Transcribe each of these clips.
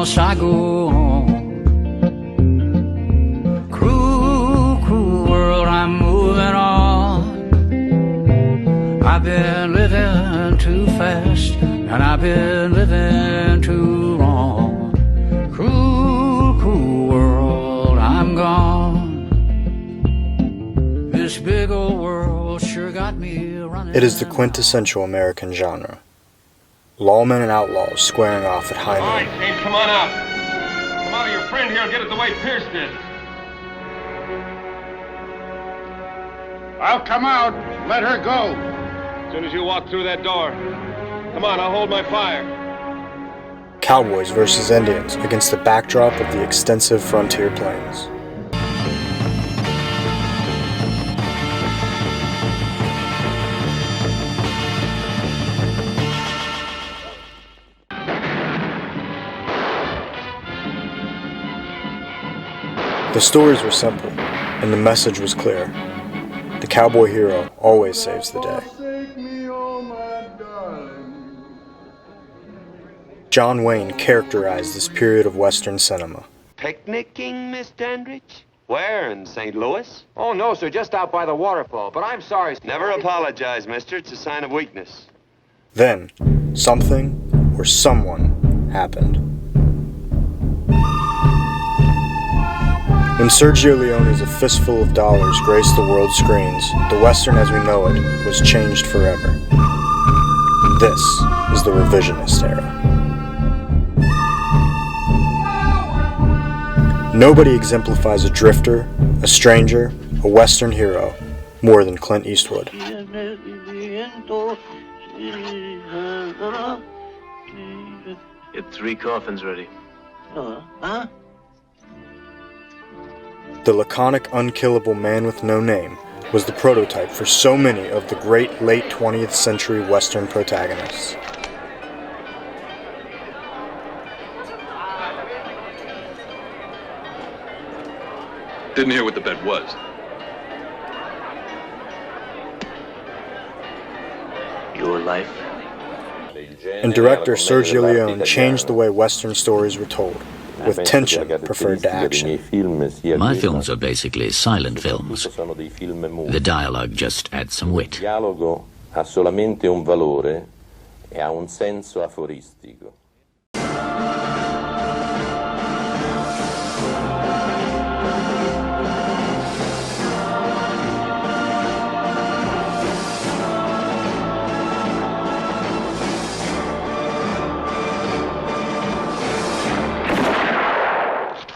must I go on? Cruel, cruel world, I'm moving on. I've been living too fast, and I've been living too long. Cruel, cruel world, I'm gone. This big old world sure got me running. It is the quintessential American genre. Lawmen and outlaws squaring off at high noon. All right, Dave, come on out. Come out of your friend here and get it the way Pierce did. I'll come out. Let her go. As soon as you walk through that door. Come on, I'll hold my fire. Cowboys versus Indians against the backdrop of the extensive frontier plains. The stories were simple, and the message was clear. The cowboy hero always saves the day. John Wayne characterized this period of Western cinema. Picnicking, Miss Dandridge? Where, in St. Louis? Oh, no, sir, just out by the waterfall. But I'm sorry. Never apologize, mister. It's a sign of weakness. Then, something or someone happened. When Sergio Leone's A Fistful of Dollars graced the world screens, the Western as we know it was changed forever. This is the revisionist era. Nobody exemplifies a drifter, a stranger, a Western hero more than Clint Eastwood. Get 3 coffins ready. The laconic, unkillable man with no name was the prototype for so many of the great late 20th century Western protagonists. Didn't hear what the bet was. Your life. And director Sergio Leone changed the way Western stories were told, with tension preferred to action. My films are basically silent films. The dialogue just adds some wit. Dialogo ha solamente un valore e ha un senso aforistico.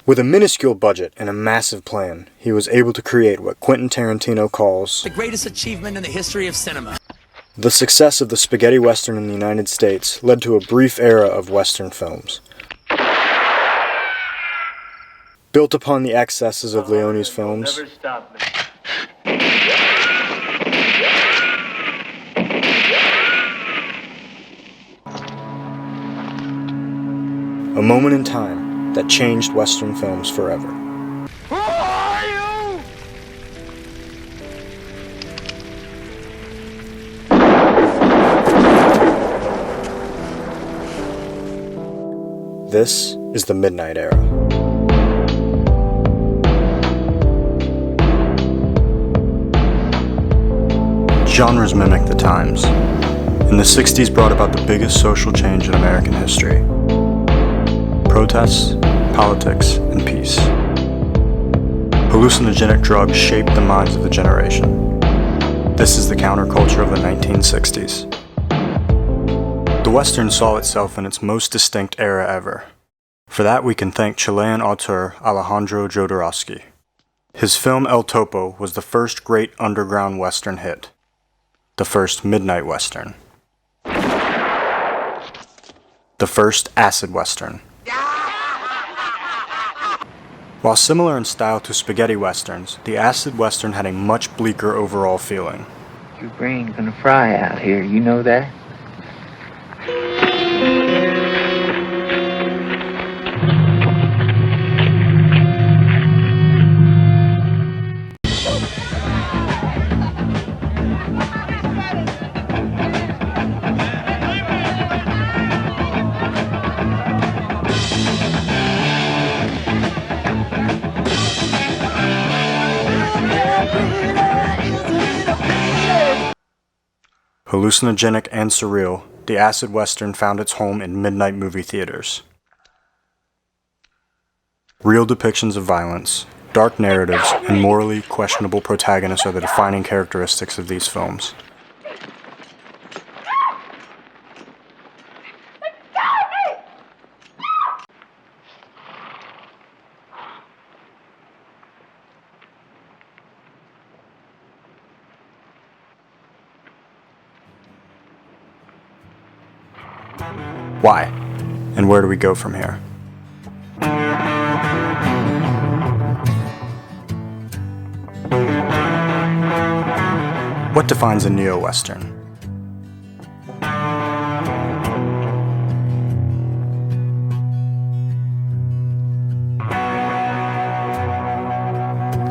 With a minuscule budget and a massive plan, he was able to create what Quentin Tarantino calls the greatest achievement in the history of cinema. The success of the spaghetti western in the United States led to a brief era of Western films. Built upon the excesses of Leone's films, Never stop me. a moment in time that changed Western films forever. Who are you? This is the Midnight Era. Genres mimic the times. In the 60s brought about the biggest social change in American history. Protests, politics, and peace. Hallucinogenic drugs shaped the minds of the generation. This is the counterculture of the 1960s. The Western saw itself in its most distinct era ever. For that we can thank Chilean auteur Alejandro Jodorowsky. His film El Topo was the first great underground Western hit. The first midnight Western. The first acid Western. While similar in style to spaghetti westerns, the acid western had a much bleaker overall feeling. Your brain gonna fry out here, you know that? Hallucinogenic and surreal, the acid western found its home in midnight movie theaters. Real depictions of violence, dark narratives, and morally questionable protagonists are the defining characteristics of these films. Why? And where do we go from here? What defines a neo-Western?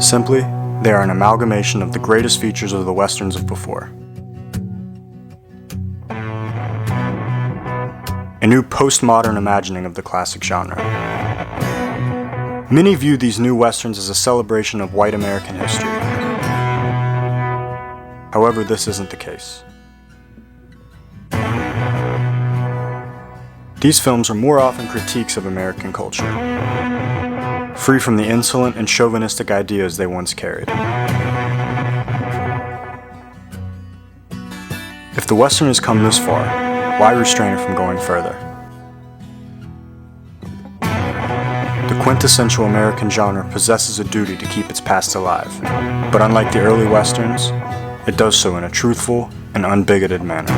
Simply, they are an amalgamation of the greatest features of the Westerns of before. A new postmodern imagining of the classic genre. Many view these new Westerns as a celebration of white American history. However, this isn't the case. These films are more often critiques of American culture, free from the insolent and chauvinistic ideas they once carried. If the Western has come this far, why restrain it from going further? The quintessential American genre possesses a duty to keep its past alive, but unlike the early Westerns, it does so in a truthful and unbigoted manner.